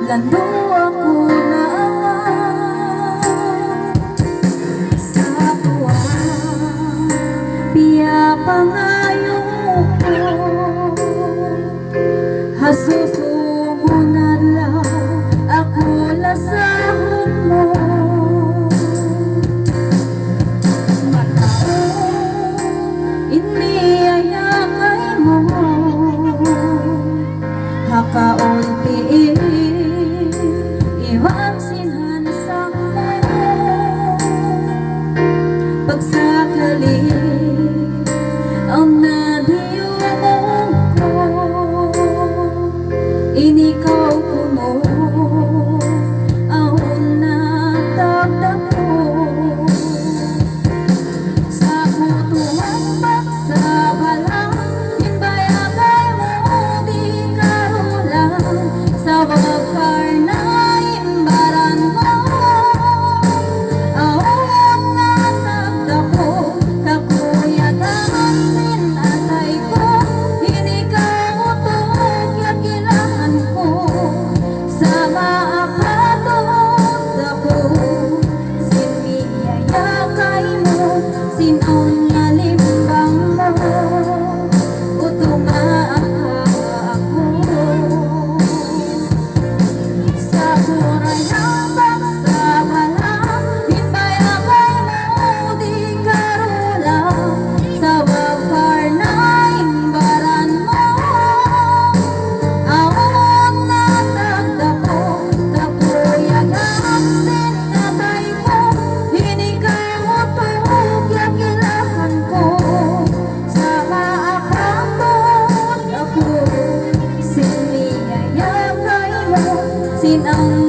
lalo ako na sa tuwa. Piya pangayo ko, hasusumo na lang ako lasahon mo. Iniayakay mo, hakaon piin iwang sinhansang mo. Pagsakali ang nadiyumong ko, inikaw kuno ang natagdag ko. Sa kutuwang pagsabalang himbayakay mo di karulang, sa wakar na imbaran mo aon natagdag ko. Kakuyagan sinatay ko, hinikaw utog yakilahan ko. Sa maapatot ako, siniyayakay mo, sinon nga limbang mo, utumaaka ako. Sa buray ng pagsabalang himbayakay mo di karulang, sa wakar na imbaran mo aon natagdag ko. Kakuyagan sinatay ko, hinikaw utog yakilahan ko. Sa maapatot ako, siniyayakay mo, sinang